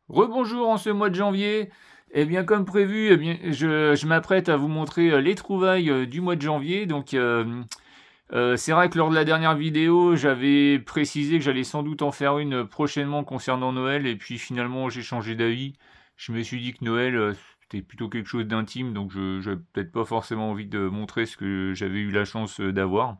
Rebonjour en ce mois de janvier. Eh bien, comme prévu, eh bien, je m'apprête à vous montrer les trouvailles du mois de janvier. Donc, c'est vrai que lors de la dernière vidéo, j'avais précisé que j'allais sans doute en faire une prochainement concernant Noël. Et puis finalement, j'ai changé d'avis. Je me suis dit que Noël, c'était plutôt quelque chose d'intime. Donc, je n'avais peut-être pas forcément envie de montrer ce que j'avais eu la chance d'avoir.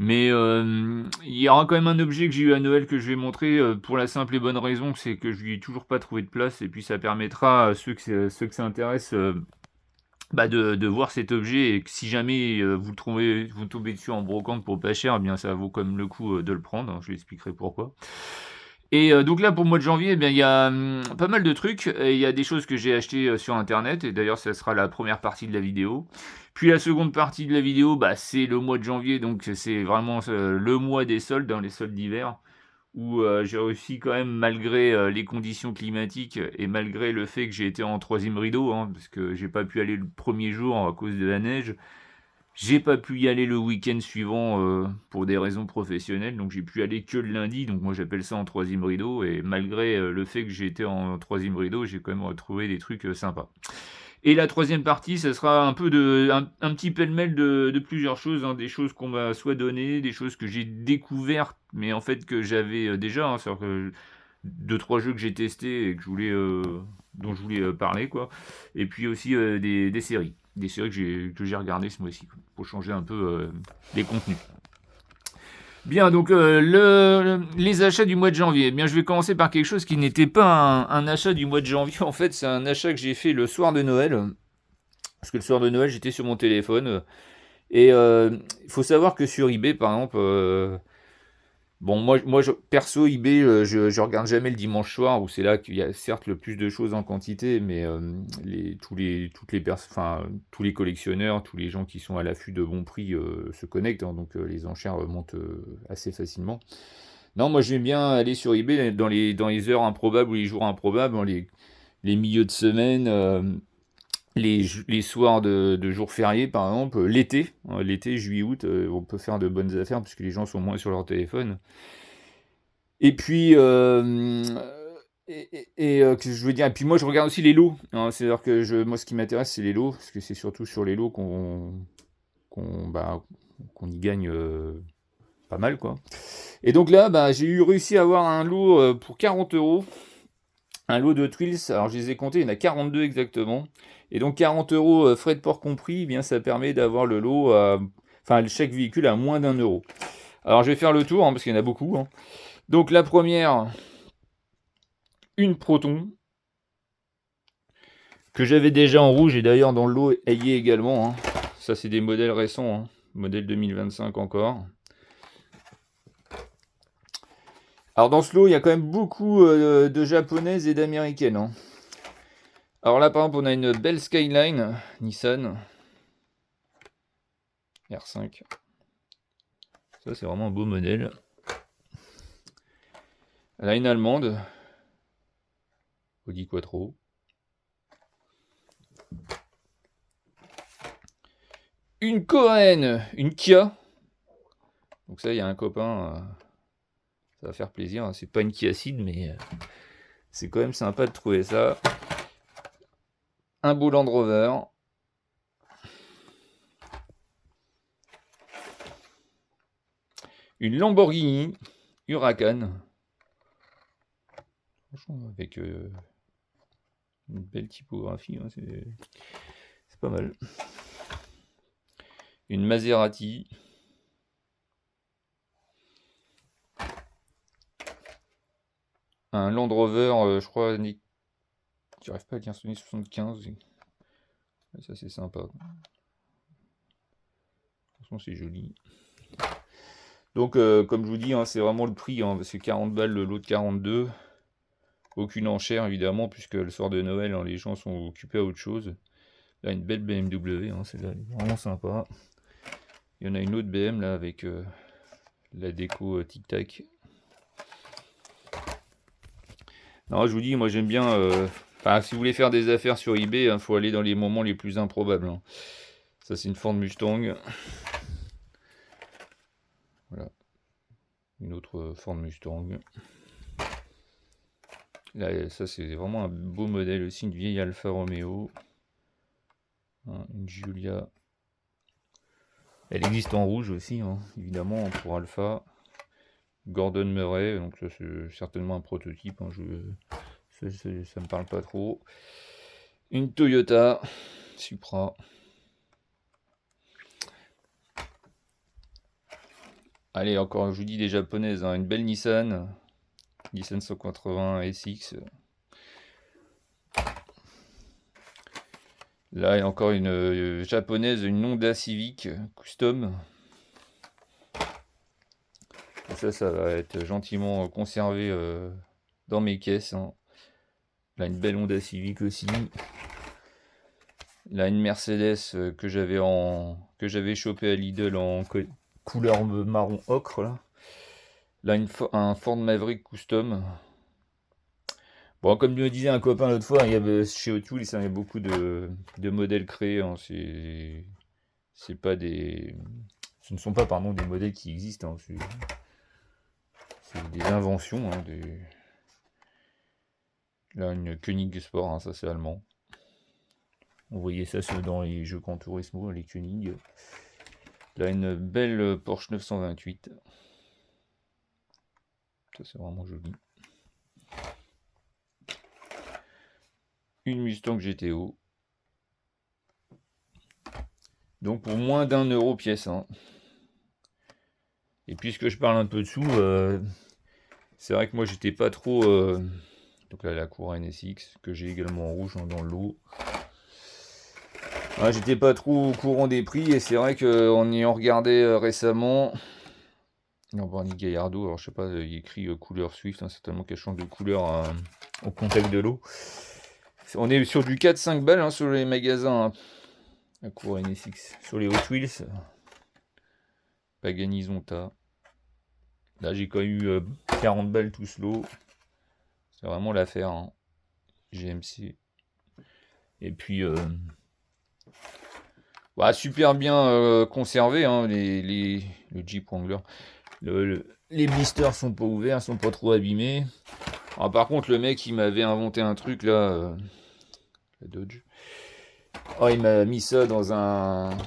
Mais il y aura quand même un objet que j'ai eu à Noël que je vais montrer pour la simple et bonne raison, c'est que je lui ai toujours pas trouvé de place et puis ça permettra à ceux que ça intéresse de voir cet objet et que si jamais vous le trouvez, vous tombez dessus en brocante pour pas cher, eh bien ça vaut quand même le coup de le prendre, hein, je l'expliquerai pourquoi. Et donc là, pour le mois de janvier, eh bien, il y a pas mal de trucs. Et il y a des choses que j'ai achetées sur Internet. Et d'ailleurs, ça sera la première partie de la vidéo. Puis la seconde partie de la vidéo, bah, c'est le mois de janvier. Donc c'est vraiment le mois des soldes, hein, les soldes d'hiver. Où j'ai réussi quand même, malgré les conditions climatiques et malgré le fait que j'ai été en troisième rideau, hein, parce que j'ai pas pu aller le premier jour à cause de la neige. J'ai pas pu y aller le week-end suivant pour des raisons professionnelles, donc j'ai pu aller que le lundi, donc moi j'appelle ça en troisième rideau, et malgré le fait que j'ai été en troisième rideau, j'ai quand même retrouvé des trucs sympas. Et la troisième partie, ça sera un peu un petit pêle-mêle de plusieurs choses, hein, des choses qu'on m'a soit données, des choses que j'ai découvertes, mais en fait que j'avais déjà, hein, c'est-à-dire que deux trois jeux que j'ai testés et que je voulais, dont je voulais parler quoi, et puis aussi des séries que j'ai regardées ce mois-ci quoi, pour changer un peu les contenus. Bien, donc les achats du mois de janvier. Eh bien, je vais commencer par quelque chose qui n'était pas un achat du mois de janvier. En fait, c'est un achat que j'ai fait le soir de Noël. Parce que le soir de Noël, j'étais sur mon téléphone. Et il faut savoir que sur eBay, par exemple, bon, perso, eBay, je regarde jamais le dimanche soir, où c'est là qu'il y a certes le plus de choses en quantité, mais tous les collectionneurs, tous les gens qui sont à l'affût de bons prix se connectent, hein, donc les enchères montent assez facilement. Non, moi j'aime bien aller sur eBay dans les heures improbables ou les jours improbables, hein, les milieux de semaine, les soirs de jours fériés par exemple, l'été, hein, l'été, juillet-août, on peut faire de bonnes affaires puisque les gens sont moins sur leur téléphone. Et puis, que je veux dire, et puis moi je regarde aussi les lots, hein, c'est-à-dire que moi ce qui m'intéresse c'est les lots, parce que c'est surtout sur les lots qu'on y gagne pas mal quoi. Et donc là, bah, j'ai eu réussi à avoir un lot pour 40 euros, un lot de Twills, alors je les ai comptés, il y en a 42 exactement. Et donc 40 euros frais de port compris, eh bien ça permet d'avoir le lot, enfin chaque véhicule à moins d'un euro. Alors je vais faire le tour, hein, parce qu'il y en a beaucoup, hein. Donc la première, une Proton, que j'avais déjà en rouge, et d'ailleurs dans le lot ayé également, hein. Ça c'est des modèles récents, hein. Modèle 2025 encore. Alors dans ce lot, il y a quand même beaucoup de japonaises et d'américaines, hein. Alors là par exemple, on a une belle Skyline Nissan R5. Ça c'est vraiment un beau modèle. Là une allemande, Audi Quattro. Une coréenne, une Kia. Donc ça, il y a un copain, ça va faire plaisir, hein. C'est pas une Kia Ceed, mais c'est quand même sympa de trouver ça. Un beau Land Rover. Une Lamborghini Huracan. Franchement, avec une belle typographie, hein, c'est pas mal. Une Maserati. Un Land Rover, je crois, j'arrive pas à dire Sony 75. Et ça, c'est sympa. Franchement, c'est joli. Donc, comme je vous dis, hein, c'est vraiment le prix, hein, c'est 40 balles le lot de 42. Aucune enchère, évidemment, puisque le soir de Noël, hein, les gens sont occupés à autre chose. Là, une belle BMW, hein, celle-là, elle est vraiment sympa. Il y en a une autre BM, là, avec la déco Tic Tac. Non, je vous dis, moi, j'aime bien... si vous voulez faire des affaires sur eBay, il faut aller dans les moments les plus improbables, hein. Ça, c'est une Ford Mustang. Voilà. Une autre Ford Mustang. Là, ça c'est vraiment un beau modèle aussi, une vieille Alfa Romeo. Hein, une Giulia. Elle existe en rouge aussi, hein, évidemment, pour Alfa. Gordon Murray, donc ça c'est certainement un prototype, hein, ça me parle pas trop. Une Toyota Supra. Allez, encore, je vous dis des japonaises, hein, une belle Nissan 180 SX. Là, il y a encore une japonaise, une Honda Civic Custom. Et ça va être gentiment conservé dans mes caisses. Hein. Là, une belle Honda Civic aussi. Là, une Mercedes que j'avais chopé à Lidl en couleur marron ocre. Là, un Ford Maverick Custom. Bon, comme me disait un copain l'autre fois, il y avait, chez Hot Wheels, il y a beaucoup de modèles créés. Hein. C'est pas des... Ce ne sont pas, pardon, des modèles qui existent. Hein. C'est des inventions. Hein, Là, une Koenig Sport, hein, ça c'est allemand. On voyait ça dans les jeux Gran Turismo, les Koenig. Là, une belle Porsche 928. Ça c'est vraiment joli. Une Mustang GTO. Donc pour moins d'1 € pièce. Hein. Et puisque je parle un peu de sous, c'est vrai que moi j'étais pas trop... donc là la Couronne NSX, que j'ai également en rouge hein, dans le lot. Ouais, j'étais pas trop au courant des prix, et c'est vrai qu'en ayant regardé récemment... Non, Barney Gallardo, alors je sais pas, il écrit couleur Swift, hein, certainement qu'elle change de couleur au contact de l'eau. On est sur du 4-5 balles hein, sur les magasins. Hein. La Couronne NSX. Sur les Hot Wheels, Pagani Zonta. Là, j'ai quand même eu 40 balles tout slow. C'est vraiment l'affaire. Hein. GMC. Et puis, bah, super bien conservé. Hein, le Jeep Wrangler. Les blisters sont pas ouverts, sont pas trop abîmés. Alors, par contre, le mec, il m'avait inventé un truc là. La Dodge. Oh, il m'a mis ça dans un.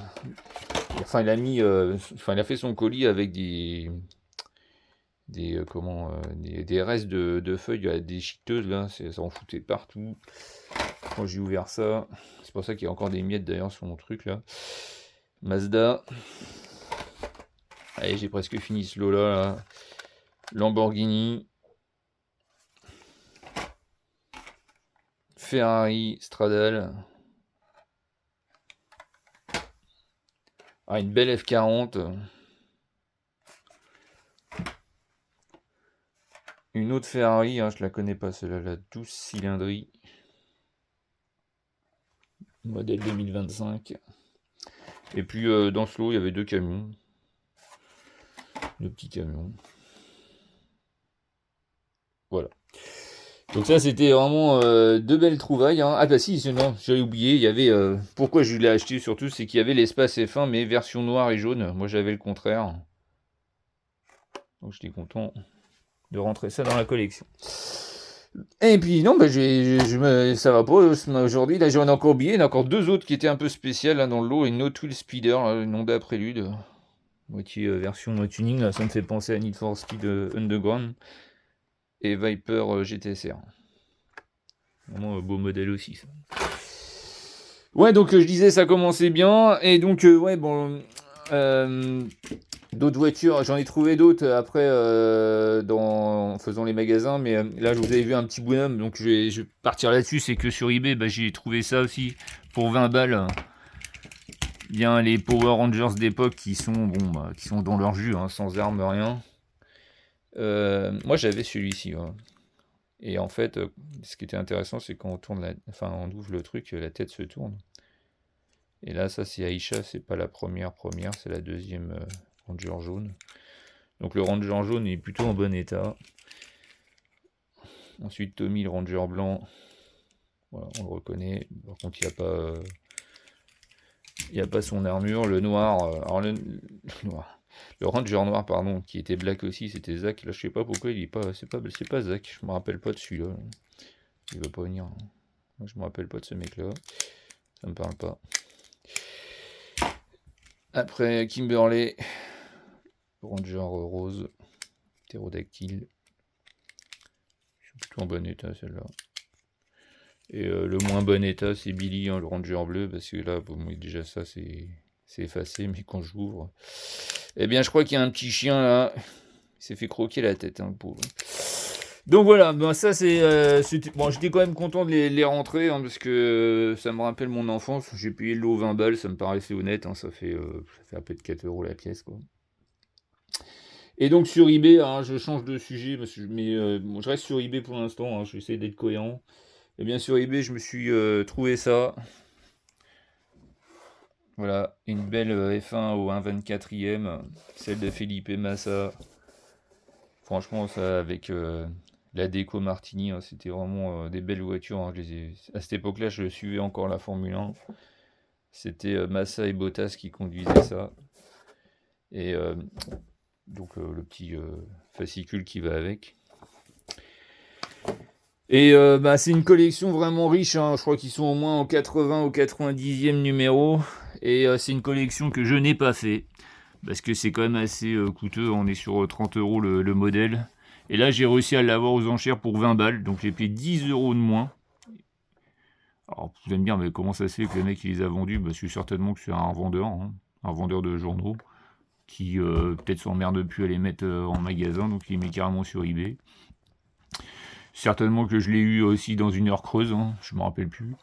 Enfin, il a fait son colis avec des restes de feuilles déchiqueteuses là, ça en foutait partout. Quand j'ai ouvert ça, c'est pour ça qu'il y a encore des miettes d'ailleurs sur mon truc là. Mazda. Allez, j'ai presque fini ce lot là. Lamborghini. Ferrari Stradale. Ah, une belle F40. Une autre Ferrari, hein, je la connais pas, celle-là, la 12 cylindries. Modèle 2025. Et puis dans ce lot, il y avait 2 camions. 2 petits camions. Voilà. Donc ça, c'était vraiment 2 belles trouvailles. Hein. Ah bah si, non, j'avais oublié, il y avait... pourquoi je l'ai acheté surtout, c'est qu'il y avait l'espace F1, mais version noire et jaune. Moi, j'avais le contraire. Donc j'étais content de rentrer ça dans la collection. Et puis non, bah, ça va pas aujourd'hui. Là j'en ai encore oublié. Il y en a encore 2 autres qui étaient un peu spéciales là, dans le lot. Une Hot Wheels Speeder, une Honda Prélude. Moitié version tuning, là, ça me fait penser à Need for Speed Underground. Et Viper GTSR. Vraiment beau modèle aussi ça. Ouais, donc je disais ça commençait bien. Et donc ouais, bon... d'autres voitures, j'en ai trouvé d'autres après en faisant les magasins, mais là je vous avais vu un petit bonhomme, donc je vais partir là-dessus. C'est que sur eBay, bah, j'ai trouvé ça aussi pour 20 balles. Bien les Power Rangers d'époque qui sont qui sont dans leur jus, hein, sans armes, rien. Moi j'avais celui-ci. Ouais. Et en fait, ce qui était intéressant, c'est quand on ouvre le truc, la tête se tourne. Et là, ça c'est Aïcha, c'est pas la première, c'est la deuxième Ranger jaune. Donc le Ranger jaune est plutôt en bon état. Ensuite Tommy, le Ranger blanc. Voilà, on le reconnaît. Par contre, il n'y a pas son armure. Le noir, alors le noir. Le Ranger noir, pardon, qui était black aussi, c'était Zach. Là, je sais pas pourquoi il est pas. C'est pas Zach. Je me rappelle pas de celui-là. Il va pas venir. Moi, je me rappelle pas de ce mec-là. Ça me parle pas. Après, Kimberley. Ranger rose. Ptérodactyle. Plutôt en bon état, celle-là. Et le moins bon état, c'est Billy, hein, le Ranger bleu, parce que là, bon, déjà ça, c'est effacé, mais quand j'ouvre, eh bien, je crois qu'il y a un petit chien là, il s'est fait croquer la tête, hein, le pauvre. Donc voilà, ben ça c'est, bon, j'étais quand même content de les rentrer, hein, parce que ça me rappelle mon enfance. J'ai payé le lot 20 balles, ça me paraissait honnête, hein, ça fait un peu de 4 € la pièce, quoi. Et donc sur eBay, hein, je change de sujet, mais bon, je reste sur eBay pour l'instant, hein, je vais essayer d'être cohérent. Et bien sur eBay, je me suis trouvé ça. Voilà, une belle F1 au 1/24e, celle de Felipe Massa. Franchement, ça avec la déco Martini, hein, c'était vraiment des belles voitures, hein. À cette époque-là, je suivais encore la Formule 1. C'était Massa et Bottas qui conduisaient ça. Et donc le petit fascicule qui va avec. Et bah, c'est une collection vraiment riche, hein. Je crois qu'ils sont au moins au 80 ou 90e numéro. Et c'est une collection que je n'ai pas fait. Parce que c'est quand même assez coûteux. On est sur 30 € le modèle. Et là, j'ai réussi à l'avoir aux enchères pour 20 balles. Donc j'ai payé 10 € de moins. Alors vous allez me dire, mais comment ça se fait que le mec il les a vendus? Bah, c'est certainement que c'est un vendeur, hein, un vendeur de journaux. Qui peut-être s'emmerde plus à les mettre en magasin. Donc il met carrément sur eBay. Certainement que je l'ai eu aussi dans une heure creuse, hein, je me rappelle plus.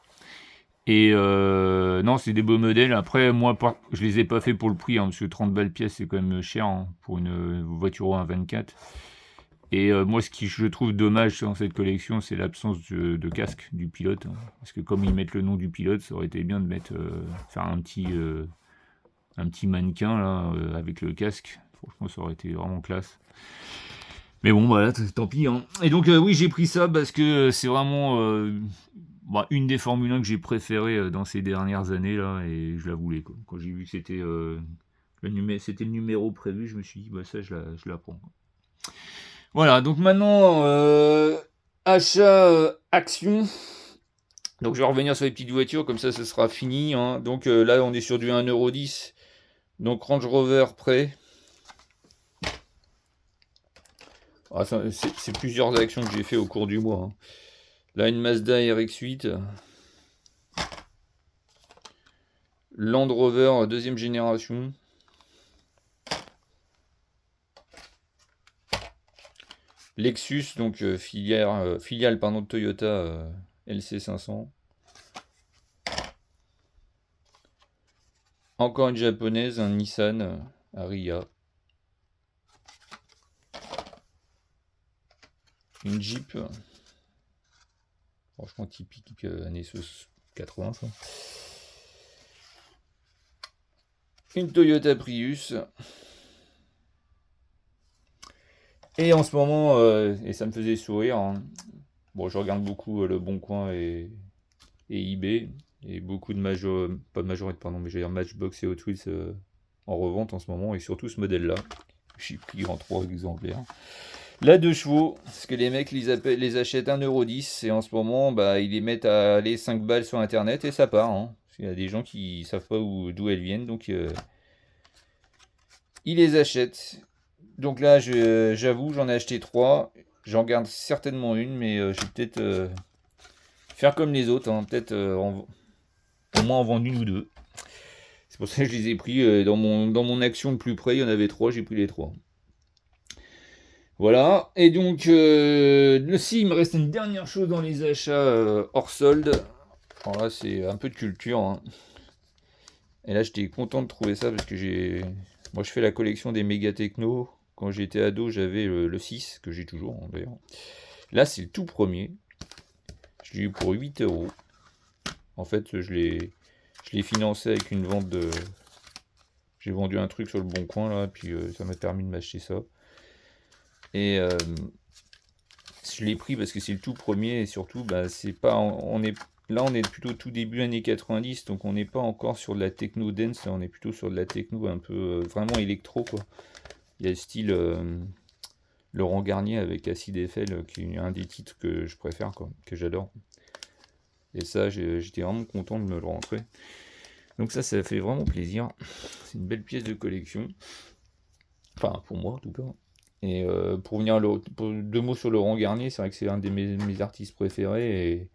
Et non, c'est des beaux modèles. Après, moi, je les ai pas fait pour le prix, hein, parce que 30 balles pièce, c'est quand même cher, hein, pour une voiture au 1/24. Et moi, ce qui je trouve dommage dans cette collection, c'est l'absence de casque du pilote, hein, parce que comme ils mettent le nom du pilote, ça aurait été bien de mettre, faire un petit mannequin là, avec le casque. Franchement, ça aurait été vraiment classe. Mais bon, voilà, tant pis, hein. Et donc, oui, j'ai pris ça parce que c'est vraiment bah, une des Formule 1 que j'ai préférées dans ces dernières années, là, et je la voulais, quoi. Quand j'ai vu que c'était le numéro prévu, je me suis dit, bah ça, je la prends. Voilà, donc maintenant, achat, action. Donc, je vais revenir sur les petites voitures, comme ça sera fini, hein. Donc, là, on est sur du 1,10 €. Donc, Range Rover prêt. Ah, c'est plusieurs actions que j'ai fait au cours du mois, hein. Là, une Mazda RX-8. Land Rover deuxième génération. Lexus, donc filiale pardon, de Toyota LC500. Encore une japonaise, un Nissan Ariya. Une Jeep. Franchement typique années 80 ça. Une Toyota Prius. Et en ce moment, et ça me faisait sourire, hein. Bon, je regarde beaucoup Le Bon Coin et eBay. Et beaucoup de pas de majorette, pardon, mais j'ai dire Matchbox et Hot Wheels en revente en ce moment. Et surtout ce modèle-là. J'ai pris en 3 exemplaires. La 2 chevaux, parce que les mecs les achètent 1,10 € et en ce moment, bah, ils les mettent à aller 5 balles sur internet et ça part, hein. Il y a des gens qui savent pas d'où elles viennent, donc ils les achètent. Donc là, j'avoue, j'en ai acheté 3. J'en garde certainement une, mais je vais peut-être faire comme les autres, hein. Peut-être au moins en vendre une ou deux. C'est pour ça que je les ai pris dans mon action le plus près. Il y en avait 3, j'ai pris les 3. Voilà, et donc, si, il me reste une dernière chose dans les achats hors solde. Alors là, c'est un peu de culture, hein. Et là, j'étais content de trouver ça parce que moi, je fais la collection des méga techno. Quand j'étais ado, j'avais le 6, que j'ai toujours, hein, d'ailleurs. Là, c'est le tout premier. Je l'ai eu pour 8 €. En fait, je l'ai financé avec une vente de... J'ai vendu un truc sur le Bon Coin, là, puis ça m'a permis de m'acheter ça. Et je l'ai pris parce que c'est le tout premier et surtout, bah, on n'est là on est plutôt tout début années 90, donc on n'est pas encore sur de la techno dance, là on est plutôt sur de la techno un peu vraiment électro quoi. Il y a le style Laurent Garnier avec Acid Eiffel, qui est un des titres que je préfère quoi, que j'adore. Et ça j'étais vraiment content de me le rentrer. Donc ça fait vraiment plaisir. C'est une belle pièce de collection. Enfin pour moi en tout cas. Et pour venir pour 2 mots sur Laurent Garnier, c'est vrai que c'est un de mes artistes préférés.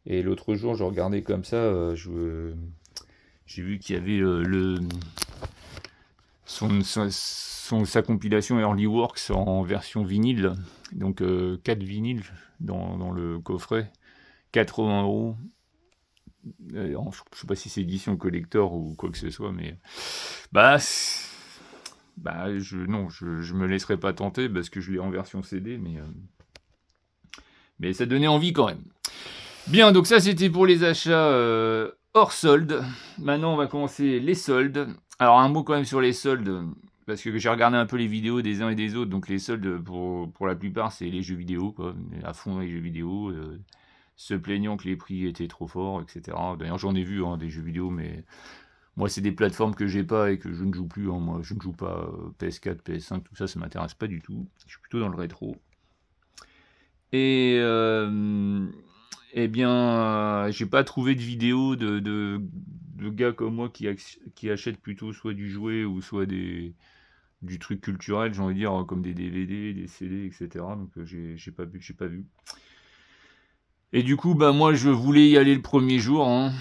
Et l'autre jour, je regardais comme ça, j'ai vu qu'il y avait sa compilation Early Works en version vinyle. Donc 4 vinyles dans le coffret. 80 €. Je sais pas si c'est édition collector ou quoi que ce soit, mais bah, je me laisserai pas tenter parce que je l'ai en version CD, mais ça donnait envie quand même. Bien, donc ça c'était pour les achats hors solde. Maintenant on va commencer les soldes. Alors un mot quand même sur les soldes, parce que j'ai regardé un peu les vidéos des uns et des autres. Donc les soldes pour la plupart c'est les jeux vidéo, quoi, à fond dans les jeux vidéo, se plaignant que les prix étaient trop forts, etc. D'ailleurs j'en ai vu des jeux vidéo, mais moi c'est des plateformes que j'ai pas et que je ne joue plus. Moi je ne joue pas PS4, PS5, tout ça, ça m'intéresse pas du tout. Je suis plutôt dans le rétro. Et eh bien, j'ai pas trouvé de vidéo de gars comme moi qui achètent plutôt soit du jouet ou soit du truc culturel, j'ai envie de dire, comme des DVD, des CD, etc. Donc j'ai pas vu. Et du coup, bah moi je voulais y aller le premier jour, hein.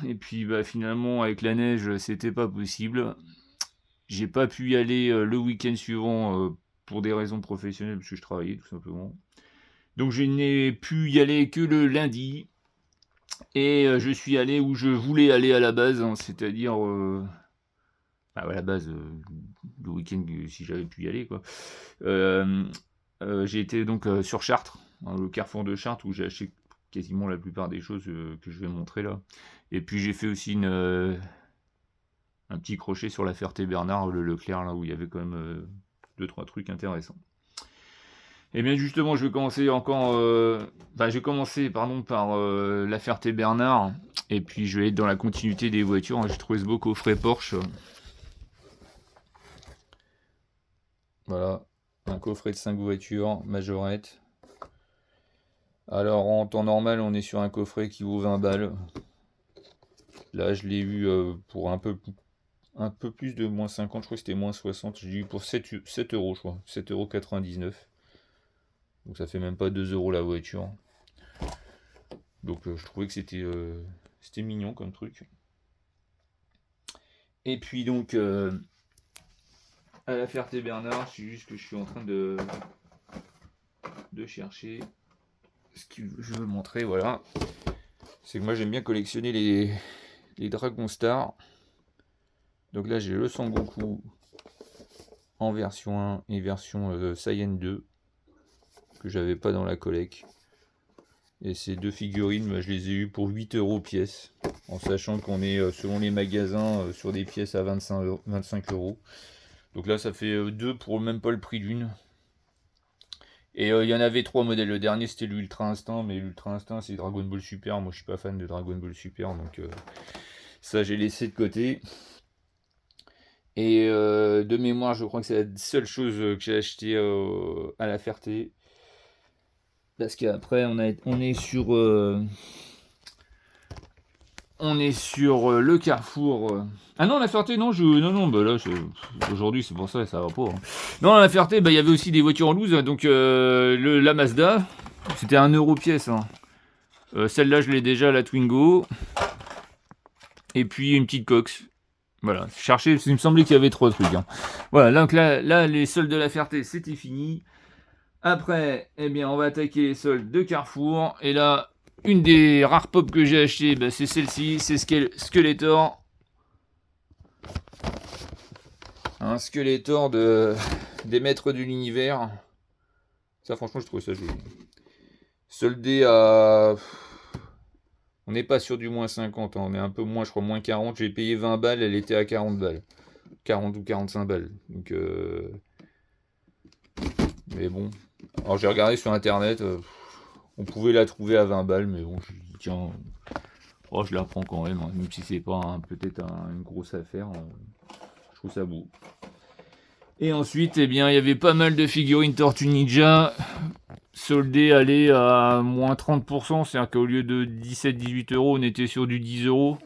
Et puis bah finalement avec la neige, c'était pas possible. J'ai pas pu y aller le week-end suivant pour des raisons professionnelles, parce que je travaillais tout simplement. Donc je n'ai pu y aller que le lundi. Et je suis allé où je voulais aller à la base, hein, c'est-à-dire à la base le week-end si j'avais pu y aller quoi. J'ai été donc sur Chartres, hein, le carrefour de Chartres où j'ai acheté quasiment la plupart des choses que je vais montrer là. Et puis j'ai fait aussi un petit crochet sur la Ferté-Bernard, le Leclerc là où il y avait quand même 2-3 trucs intéressants. Et bien justement, je vais commencer par la Ferté-Bernard, et puis je vais être dans la continuité des voitures. J'ai trouvé ce beau coffret Porsche. Voilà, un coffret de 5 voitures, majorette. Alors en temps normal, on est sur un coffret qui vaut 20 balles. Là, je l'ai eu pour un peu plus de moins 50, je crois que c'était moins 60. J'ai eu pour 7 euros, je crois, 7,99 €. Donc ça fait même pas 2 € la voiture. Donc je trouvais que c'était mignon comme truc. Et puis donc à la Ferté-Bernard, c'est juste que je suis en train de chercher ce que je veux montrer, voilà. C'est que moi j'aime bien collectionner les Dragon Star. Donc là j'ai le Sangoku en version 1 et version Saiyan 2 que j'avais pas dans la collecte. Et ces 2 figurines, moi, je les ai eues pour 8 € pièce, en sachant qu'on est selon les magasins sur des pièces à 25 €. Donc là ça fait 2 pour même pas le prix d'une. Et il y en avait 3 modèles. Le dernier c'était l'Ultra Instinct, mais l'Ultra Instinct c'est Dragon Ball Super. Moi je suis pas fan de Dragon Ball Super, donc ça j'ai laissé de côté. Et de mémoire, je crois que c'est la seule chose que j'ai acheté à la Ferté. Parce qu'après on est sur le Carrefour. Ah non, la Ferté, non, bah là, aujourd'hui, c'est pour ça, ça va pas. Hein. Non, la Ferté, bah, il y avait aussi des voitures en loose. Donc, la Mazda, c'était 1 € pièce. Hein. Celle-là, je l'ai déjà, la Twingo. Et puis, une petite Cox. Voilà, chercher, il me semblait qu'il y avait 3 trucs. Hein. Voilà, donc là, les soldes de la Ferté, c'était fini. Après, eh bien, on va attaquer les soldes de Carrefour. Et là, une des rares pop que j'ai acheté, bah, c'est celle-ci, c'est Skeletor. Un Skeletor des maîtres de l'univers. Ça, franchement, je trouve ça joli. Soldé à... On n'est pas sur du moins 50, hein. On est un peu moins, je crois, moins 40. J'ai payé 20 balles, elle était à 40 balles. 40 ou 45 balles. Donc, mais bon. Alors, j'ai regardé sur Internet. On pouvait la trouver à 20 balles, mais bon, je dis tiens, oh, je la prends quand même, hein, même si c'est pas peut-être une grosse affaire. Je trouve ça beau. Et ensuite, eh bien, il y avait pas mal de figurines Tortue Ninja soldées, allées à moins 30%, c'est-à-dire qu'au lieu de 17-18 euros, on était sur du 10 euros.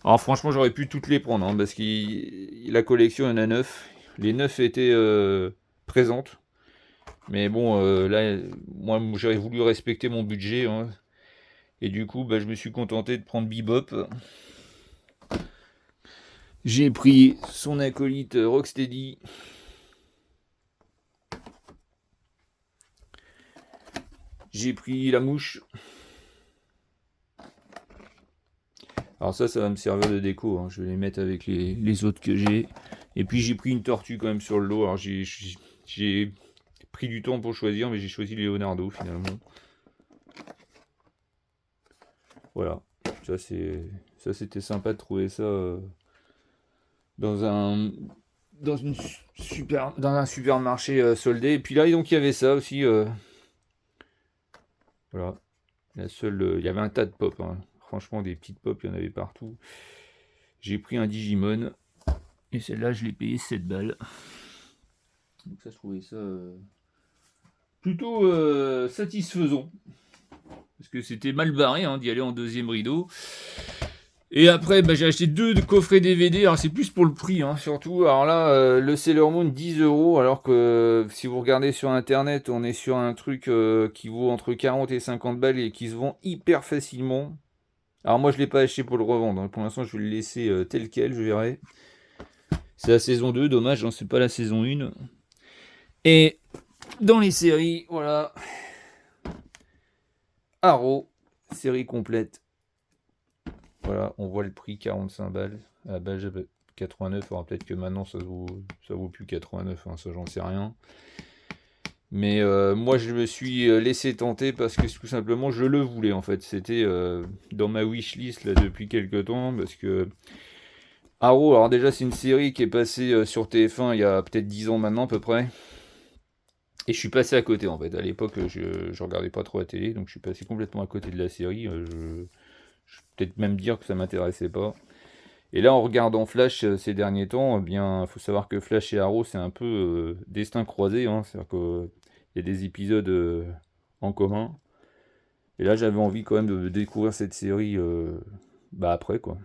Alors franchement, j'aurais pu toutes les prendre, hein, parce que la collection, il y en a 9. Les 9 étaient présentes. Mais bon, là, moi, j'aurais voulu respecter mon budget, hein. Et du coup, bah, je me suis contenté de prendre Bebop. J'ai pris son acolyte Rocksteady. J'ai pris la mouche. Alors ça va me servir de déco, hein. Je vais les mettre avec les autres que j'ai. Et puis j'ai pris une tortue quand même sur le lot. Alors j'ai pris du temps pour choisir, mais j'ai choisi Leonardo finalement. Voilà, ça c'était sympa de trouver ça dans un supermarché soldé. Et puis là donc il y avait ça aussi. Voilà, il y avait un tas de pop, hein. Franchement des petites pop, il y en avait partout. J'ai pris un Digimon. Et celle-là, je l'ai payé 7 balles. Donc ça, je trouvais ça plutôt satisfaisant. Parce que c'était mal barré, hein, d'y aller en deuxième rideau. Et après, bah, j'ai acheté 2 coffrets DVD. Alors c'est plus pour le prix, hein, surtout. Alors là, le Sailor Moon, 10 euros. Alors que si vous regardez sur Internet, on est sur un truc qui vaut entre 40 et 50 balles et qui se vend hyper facilement. Alors moi, je ne l'ai pas acheté pour le revendre, hein. Pour l'instant, je vais le laisser tel quel, je verrai. C'est la saison 2, dommage, hein, c'est pas la saison 1. Et dans les séries, voilà. Arrow, série complète. Voilà, on voit le prix, 45 balles. À la base, j'avais 89. Alors peut-être que maintenant, ça vaut plus 89, hein, ça j'en sais rien. Mais moi, je me suis laissé tenter parce que tout simplement, je le voulais en fait. C'était dans ma wishlist là, depuis quelques temps parce que Arrow, alors déjà c'est une série qui est passée sur TF1 il y a peut-être 10 ans maintenant à peu près. Et je suis passé à côté en fait. À l'époque je regardais pas trop la télé, donc je suis passé complètement à côté de la série. Je vais peut-être même dire que ça m'intéressait pas. Et là en regardant Flash ces derniers temps, eh bien il faut savoir que Flash et Arrow c'est un peu destin croisé, hein. C'est-à-dire qu'il y a des épisodes en commun. Et là j'avais envie quand même de découvrir cette série après quoi.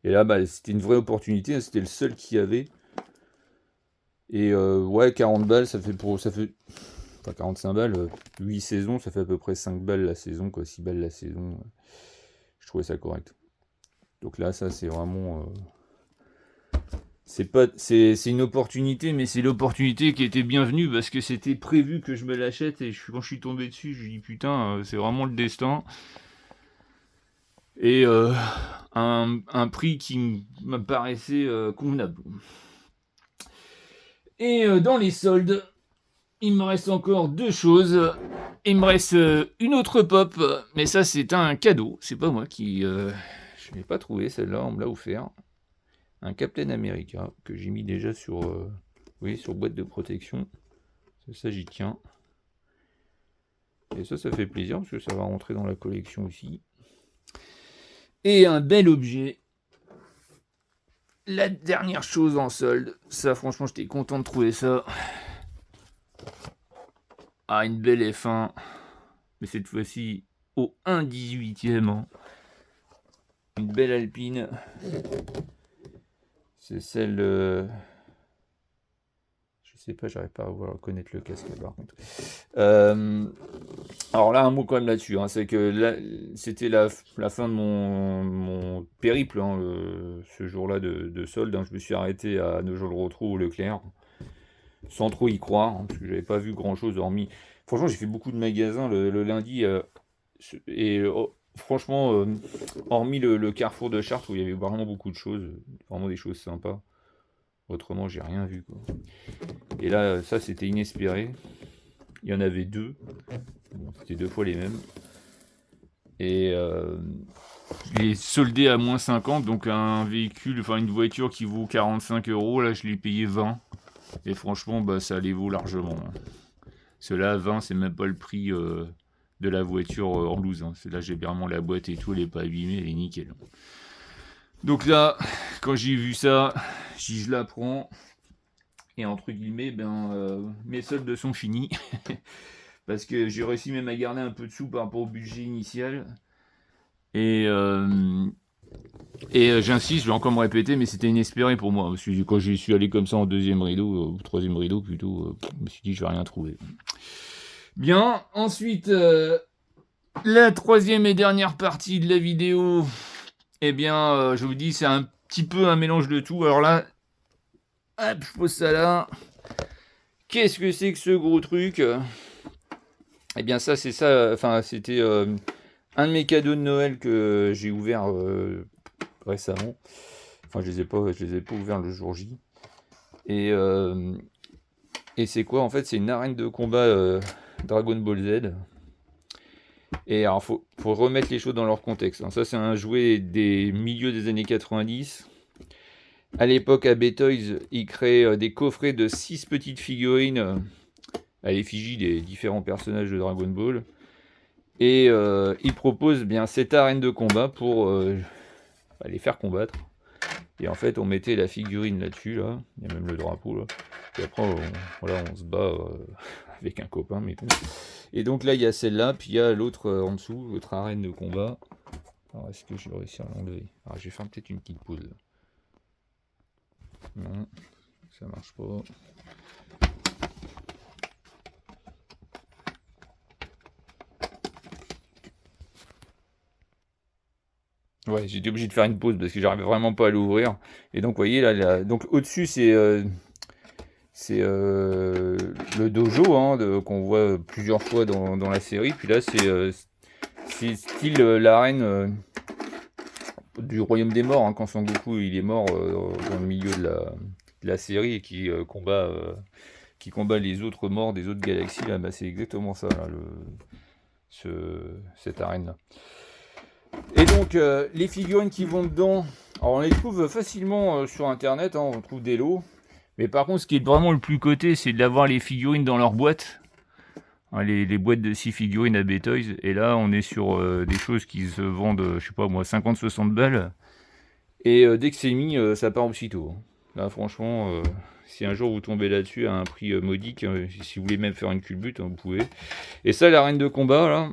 Et là, c'était une vraie opportunité, hein, c'était le seul qu'il y avait. Et ouais, 40 balles, ça fait enfin 45 balles, 8 saisons, ça fait à peu près 5 balles la saison, quoi, 6 balles la saison. Je trouvais ça correct. Donc là, ça, c'est vraiment... c'est une opportunité, mais c'est l'opportunité qui était bienvenue, parce que c'était prévu que je me l'achète, et quand je suis tombé dessus, je me dis, putain, c'est vraiment le destin. Et un prix qui me paraissait convenable. Et dans les soldes, il me reste encore 2 choses. Il me reste une autre pop, mais ça c'est un cadeau. C'est pas moi qui... je l'ai pas trouvé celle-là, on me l'a offert. Un Captain America que j'ai mis déjà sur, sur boîte de protection. Ça j'y tiens. Et ça fait plaisir parce que ça va rentrer dans la collection aussi. Et un bel objet. La dernière chose en solde. Ça franchement j'étais content de trouver ça. Ah, une belle F1. Mais cette fois-ci au 1/18e. Hein. Une belle Alpine. C'est celle... Je sais pas, j'arrive pas à reconnaître le casque par contre. Alors là, un mot quand même là-dessus. Hein, c'est que là, c'était la fin de mon périple, hein, ce jour-là de solde. Hein, je me suis arrêté à Nogent-le-Rotrou au Leclerc. Sans trop y croire, hein, parce que j'avais pas vu grand-chose hormis... Franchement, j'ai fait beaucoup de magasins le lundi. Franchement, hormis le carrefour de Chartres où il y avait vraiment beaucoup de choses, vraiment des choses sympas. Autrement, j'ai rien vu, quoi. Et là, ça, c'était inespéré. Il y en avait 2. Bon, c'était 2 fois les mêmes. Et je l'ai soldé à moins 50, donc un véhicule, enfin une voiture qui vaut 45 €, là, je l'ai payé 20. Et franchement, ça les vaut largement. Cela, 20, c'est même pas le prix de la voiture en loose. Hein. Là, j'ai vraiment la boîte et tout, elle n'est pas abîmée, elle est nickel. Donc là, quand j'ai vu ça, je la prends. Et entre guillemets, mes soldes sont finis. Parce que j'ai réussi même à garder un peu de sous par rapport au budget initial. Et j'insiste, je vais encore me répéter, mais c'était inespéré pour moi. Parce que quand j'y suis allé comme ça en deuxième rideau, ou troisième rideau plutôt, je me suis dit je vais rien trouver. Bien, ensuite, la troisième et dernière partie de la vidéo, je vous dis, c'est un petit peu un mélange de tout. Alors là, hop, je pose ça là. Qu'est-ce que c'est que ce gros truc? Eh bien ça, c'est ça, c'était un de mes cadeaux de Noël que j'ai ouvert récemment. Enfin, je les ai pas ouverts le jour J. Et c'est quoi? En fait, c'est une arène de combat Dragon Ball Z. Et alors, faut remettre les choses dans leur contexte. Hein. Ça, c'est un jouet des milieux des années 90. À l'époque, à Betoys, ils créaient des coffrets de 6 petites figurines à l'effigie des différents personnages de Dragon Ball. Et ils proposent bien cette arène de combat pour les faire combattre. Et en fait, on mettait la figurine là-dessus, là. Il y a même le drapeau, là. Et après, on se bat avec un copain, mais bon. Et donc là, il y a celle-là, puis il y a l'autre en dessous, l'autre arène de combat. Alors, est-ce que je vais réussir à l'enlever? Alors, je vais faire peut-être une petite pause. Non, ça marche pas. Ouais, j'étais obligé de faire une pause parce que j'arrivais vraiment pas à l'ouvrir. Et donc, vous voyez, là, donc au-dessus, c'est le dojo hein, qu'on voit plusieurs fois dans la série. Puis là, c'est style l'arène du Royaume des Morts, hein, quand Son Goku il est mort dans le milieu de la série et qui combat les autres morts des autres galaxies. Là, c'est exactement ça, là, cette arène-là. Et donc, les figurines qui vont dedans, alors on les trouve facilement sur internet, hein, on trouve des lots. Mais par contre, ce qui est vraiment le plus coté, c'est d'avoir les figurines dans leur boîte. Hein, les boîtes de 6 figurines à Betoys. Et là, on est sur des choses qui se vendent, je sais pas moi, 50-60 balles. Et dès que c'est mis, ça part aussitôt. Là, franchement, si un jour vous tombez là-dessus à un prix modique, si vous voulez même faire une culbute, hein, vous pouvez. Et ça, l'arène de combat, là,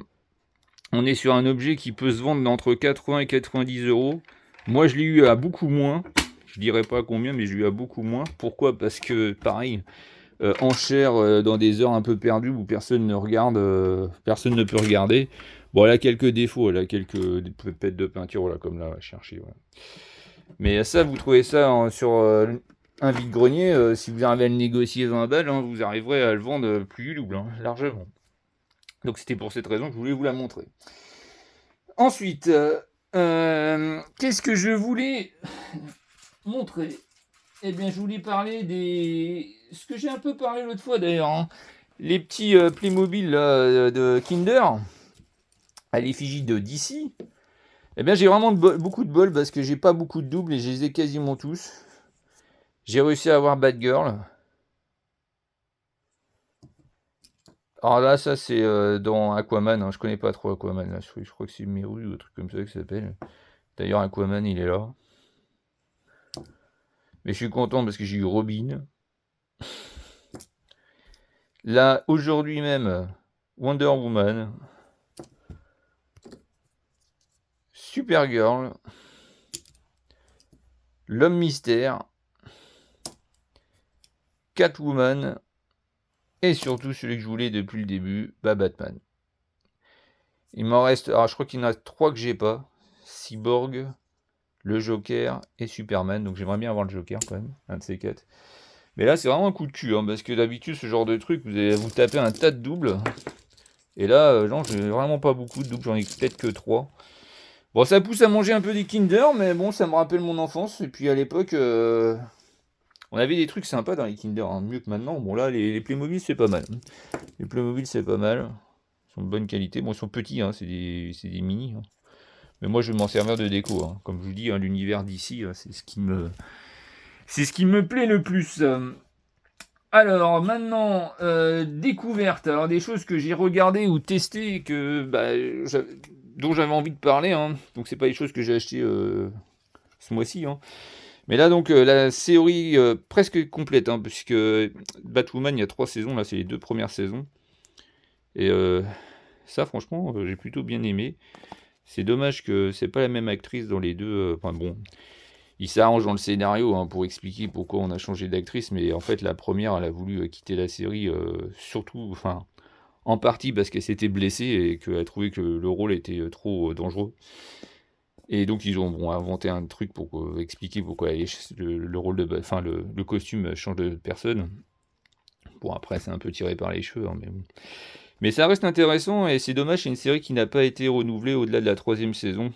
on est sur un objet qui peut se vendre entre 80 et 90 euros. Moi, je l'ai eu à beaucoup moins. Je dirais pas combien, mais je l'ai eu à beaucoup moins. Pourquoi? Parce que, pareil, enchère dans des heures un peu perdues où personne ne regarde, personne ne peut regarder. Bon, elle a quelques défauts, elle a quelques pépettes de peinture, voilà, comme là, chercher. Voilà. Mais ça, vous trouvez ça sur un vide-grenier, si vous arrivez à le négocier 20 balles, hein, vous arriverez à le vendre plus du double, hein, largement. Donc c'était pour cette raison que je voulais vous la montrer. Ensuite, qu'est-ce que je voulais montrer? Eh bien, je voulais parler ce que j'ai un peu parlé l'autre fois d'ailleurs, hein. Les petits Playmobil là, de Kinder, à l'effigie de DC. Eh bien, j'ai vraiment beaucoup de bol parce que j'ai pas beaucoup de doubles et je les ai quasiment tous. J'ai réussi à avoir Batgirl. Alors là, ça c'est dans Aquaman, hein. Je connais pas trop Aquaman, là. Je crois que c'est Meru ou un truc comme ça que ça s'appelle. D'ailleurs, Aquaman, il est là. Mais je suis content parce que j'ai eu Robin. Là, aujourd'hui même, Wonder Woman. Supergirl. L'Homme Mystère. Catwoman. Et surtout celui que je voulais depuis le début, Batman. Il m'en reste, alors je crois qu'il y en a 3 que j'ai pas. Cyborg, le Joker et Superman. Donc j'aimerais bien avoir le Joker quand même, un de ces 4. Mais là c'est vraiment un coup de cul, hein, parce que d'habitude ce genre de truc, vous tapez un tas de doubles. Et là, genre, j'ai vraiment pas beaucoup de doubles, j'en ai peut-être que 3. Bon, ça pousse à manger un peu des Kinder, mais bon, ça me rappelle mon enfance. Et puis à l'époque, on avait des trucs sympas dans les Kinder, hein, mieux que maintenant. Bon là, les Playmobil c'est pas mal. Les Playmobil c'est pas mal. Ils sont de bonne qualité. Bon, ils sont petits, hein, c'est des mini. Hein. Mais moi je vais m'en servir de déco. Hein. Comme je vous dis, hein, l'univers d'ici, c'est ce qui me plaît le plus. Alors maintenant, découverte. Alors des choses que j'ai regardées ou testées et que dont j'avais envie de parler. Hein. Donc c'est pas des choses que j'ai achetées ce mois-ci. Hein. Mais là donc la série presque complète, hein, puisque Batwoman il y a 3 saisons. Là c'est les 2 premières saisons. Et ça franchement j'ai plutôt bien aimé. C'est dommage que c'est pas la même actrice dans les deux. Enfin bon. Il s'arrange dans le scénario hein, pour expliquer pourquoi on a changé d'actrice, mais en fait la première elle a voulu quitter la série surtout, enfin en partie parce qu'elle s'était blessée et qu'elle a trouvé que le rôle était trop dangereux. Et donc ils ont inventé un truc pour expliquer pourquoi le rôle de, enfin le costume change de personne. Bon après c'est un peu tiré par les cheveux, hein, mais bon. Mais ça reste intéressant et c'est dommage, c'est une série qui n'a pas été renouvelée au-delà de la 3e saison.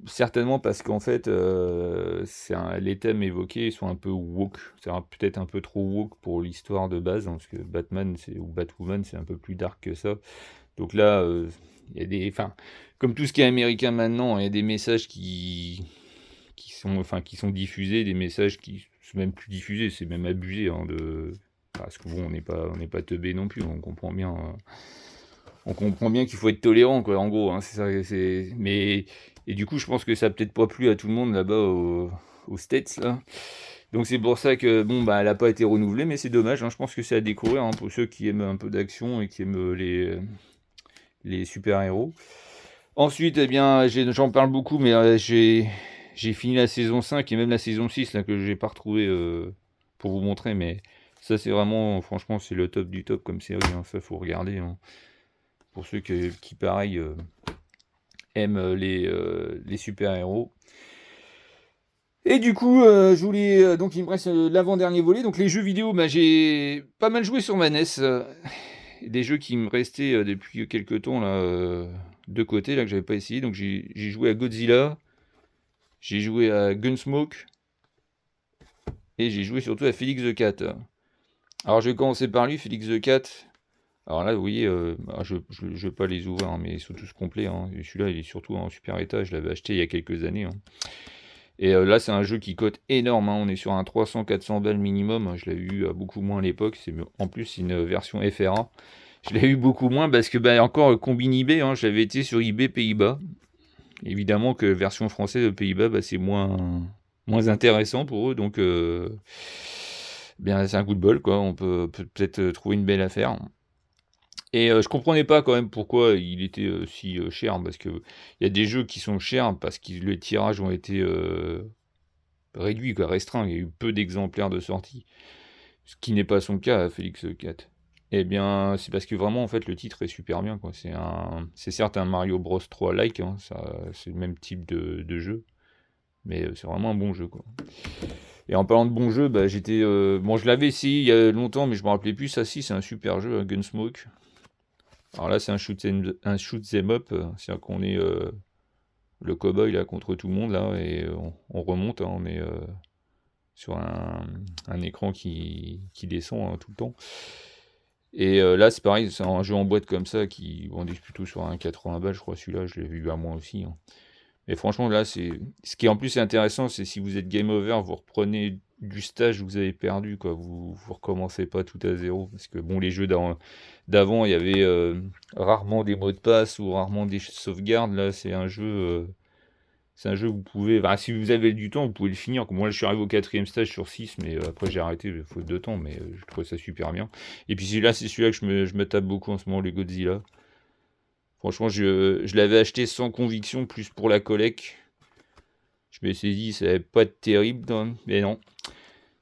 Certainement parce qu'en fait, les thèmes évoqués sont un peu woke. C'est peut-être un peu trop woke pour l'histoire de base, hein, parce que Batman ou Batwoman, c'est un peu plus dark que ça. Donc là, il y a enfin, comme tout ce qui est américain maintenant, il y a des messages qui sont diffusés, des messages qui sont même plus diffusés, c'est même abusé, hein, parce que bon, on n'est pas teubé non plus, on comprend bien. On comprend bien qu'il faut être tolérant, quoi, en gros. Hein, c'est ça, mais et du coup, je pense que ça a peut-être pas plu à tout le monde là-bas aux States, là. Donc c'est pour ça que bon, elle n'a pas été renouvelée, mais c'est dommage. Hein, je pense que c'est à découvrir hein, pour ceux qui aiment un peu d'action et qui aiment les super-héros. Ensuite, eh bien, j'en parle beaucoup, mais j'ai fini la saison 5 et même la saison 6 là, que j'ai pas retrouvé pour vous montrer, mais ça c'est vraiment, franchement, c'est le top du top comme série. Hein, ça faut regarder. Hein. Pour ceux qui pareil, aiment les super-héros. Et du coup, je voulais. Donc, il me reste l'avant-dernier volet. Donc, les jeux vidéo, j'ai pas mal joué sur ma NES. Des jeux qui me restaient depuis quelques temps, là, de côté, là, que j'avais pas essayé. Donc, j'ai joué à Godzilla. J'ai joué à Gunsmoke. Et j'ai joué surtout à Felix the Cat. Alors, je vais commencer par lui, Felix the Cat. Alors là, vous voyez, je ne vais pas les ouvrir, hein, mais ils sont tous complets. Hein. Celui-là, il est surtout en super état. Je l'avais acheté il y a quelques années. Hein. Et là, c'est un jeu qui cote énorme. Hein. On est sur un 300-400 balles minimum. Je l'avais eu à beaucoup moins à l'époque. En plus, c'est une version FRA. Je l'ai eu beaucoup moins parce que, encore, combine eBay. Hein, je l'avais été sur eBay Pays-Bas. Évidemment que version française de Pays-Bas, c'est moins intéressant pour eux. Donc, c'est un coup de bol, quoi. On peut peut-être trouver une belle affaire. Et je comprenais pas quand même pourquoi il était si cher, parce que il y a des jeux qui sont chers parce que les tirages ont été réduits, quoi, restreints. Il y a eu peu d'exemplaires de sortie, ce qui n'est pas son cas à Félix 4. Eh bien, c'est parce que vraiment, en fait, le titre est super bien, quoi. C'est certes un Mario Bros 3-like, hein, c'est le même type de jeu, mais c'est vraiment un bon jeu, quoi. Et en parlant de bon jeu, je l'avais essayé il y a longtemps, mais je me rappelais plus. Ça, si, c'est un super jeu, Gunsmoke. Alors là, c'est un shoot 'em up, c'est-à-dire qu'on est le cow-boy là contre tout le monde là, et on remonte, hein, on est sur un écran qui descend hein, tout le temps. Et là, c'est pareil, c'est un jeu en boîte comme ça qui vendait plutôt sur un 80 balles, je crois. Celui-là, je l'ai vu à moi aussi. Hein. Et franchement, là, ce qui en plus est intéressant, c'est si vous êtes game over, vous reprenez du stage que vous avez perdu, quoi. Vous recommencez pas tout à zéro. Parce que bon, les jeux d'avant, il y avait rarement des mots de passe ou rarement des sauvegardes. Là, c'est un jeu où vous pouvez. Si vous avez du temps, vous pouvez le finir. Comme moi, là, je suis arrivé au 4e stage sur 6, mais après j'ai arrêté faute de temps, mais je trouve ça super bien. Et puis celui-là, c'est celui-là que je me tape beaucoup en ce moment, les Godzilla. Franchement, je l'avais acheté sans conviction, plus pour la collecte. Je me suis dit, ça va pas être terrible, mais non.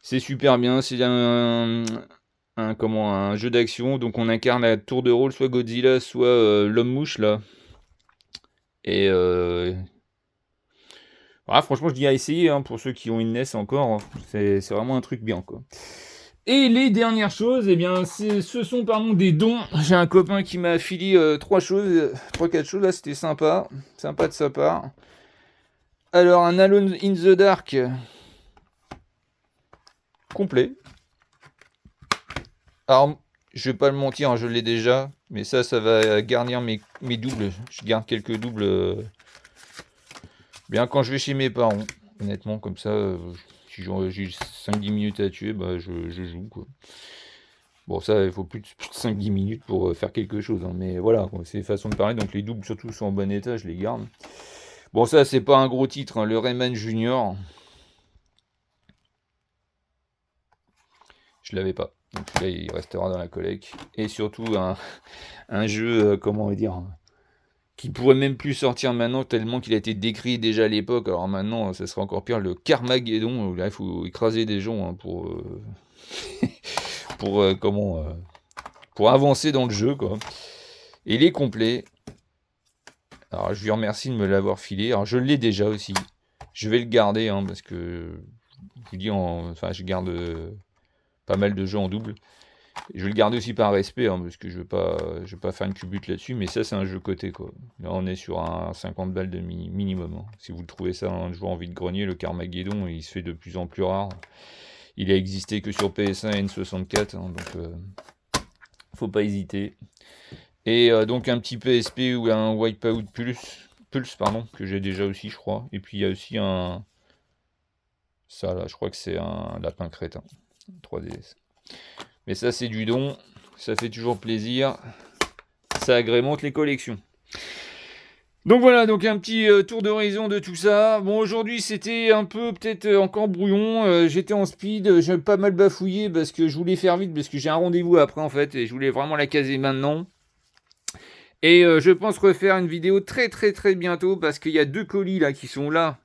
C'est super bien, c'est un jeu d'action, donc on incarne à tour de rôle soit Godzilla, soit l'homme-mouche, là. Et franchement, je dis à essayer, hein, pour ceux qui ont une NES encore, hein. C'est vraiment un truc bien, quoi. Et les dernières choses, eh bien, ce sont des dons. J'ai un copain qui m'a filé 3-4 choses, là, c'était sympa de sa part. Alors, un Alone in the Dark complet. Alors, je vais pas le mentir, hein, je l'ai déjà, mais ça va garnir mes doubles. Je garde quelques doubles bien quand je vais chez mes parents. Honnêtement, comme ça, si si j'ai 5-10 minutes à tuer, bah je joue, quoi. Bon, ça, il faut plus de 5-10 minutes pour faire quelque chose, hein, mais voilà, quoi, c'est façon de parler. Donc les doubles, surtout, sont en bon état, je les garde. Bon, ça, c'est pas un gros titre, hein, le Rayman Junior. Je l'avais pas. Donc là, il restera dans la collecte. Et surtout, un jeu, comment on va dire, qui pourrait même plus sortir maintenant, tellement qu'il a été décrit déjà à l'époque. Alors maintenant, ça serait encore pire, le Carmageddon. Là, il faut écraser des gens, hein, pour, pour avancer dans le jeu, quoi. Et il est complet. Alors, je lui remercie de me l'avoir filé. Alors, je l'ai déjà aussi. Je vais le garder, hein, parce que, je vous dis, enfin, je garde pas mal de jeux en double. Je vais le garder aussi par respect, hein, parce que je vais pas faire une culbute là-dessus, mais ça, c'est un jeu coté, quoi. Là, on est sur un 50 balles de minimum, hein. Si vous le trouvez ça un jour en vide-grenier, le Carmageddon, il se fait de plus en plus rare. Il a existé que sur PS1 et N64, hein, donc faut pas hésiter. Et donc un petit PSP ou un Wipeout Pulse, pardon, que j'ai déjà aussi, je crois. Et puis il y a aussi ça là, je crois que c'est un lapin crétin, 3DS. Mais ça, c'est du don, ça fait toujours plaisir, ça agrémente les collections. Donc voilà, donc un petit tour d'horizon de tout ça. Bon, aujourd'hui, c'était un peu peut-être encore brouillon. J'étais en speed, j'ai pas mal bafouillé parce que je voulais faire vite, parce que j'ai un rendez-vous après, en fait, et je voulais vraiment la caser maintenant. Et je pense refaire une vidéo très très très bientôt, parce qu'il y a 2 colis là qui sont là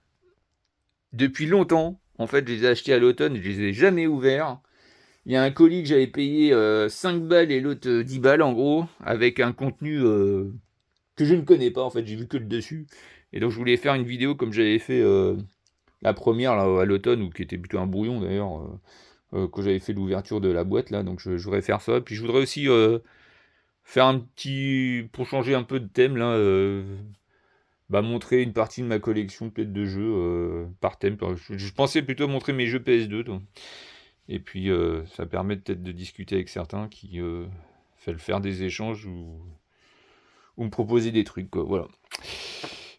depuis longtemps. En fait, je les ai achetés à l'automne, je les ai jamais ouverts. Il y a un colis que j'avais payé 5 balles et l'autre 10 balles en gros, avec un contenu que je ne connais pas, en fait, j'ai vu que le dessus. Et donc je voulais faire une vidéo comme j'avais fait la première là, à l'automne, ou qui était plutôt un brouillon d'ailleurs, quand j'avais fait l'ouverture de la boîte là, donc je voudrais faire ça. Puis je voudrais aussi faire un petit, pour changer un peu de thème là, montrer une partie de ma collection peut-être de jeux par thème. Je pensais plutôt montrer mes jeux PS2, donc. Et puis ça permet peut-être de discuter avec certains qui veulent faire des échanges ou me proposer des trucs, quoi. Voilà.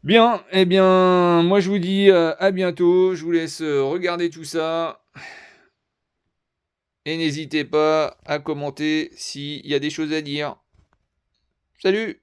Bien, eh bien, moi je vous dis à bientôt. Je vous laisse regarder tout ça. Et n'hésitez pas à commenter s'il y a des choses à dire. Salut!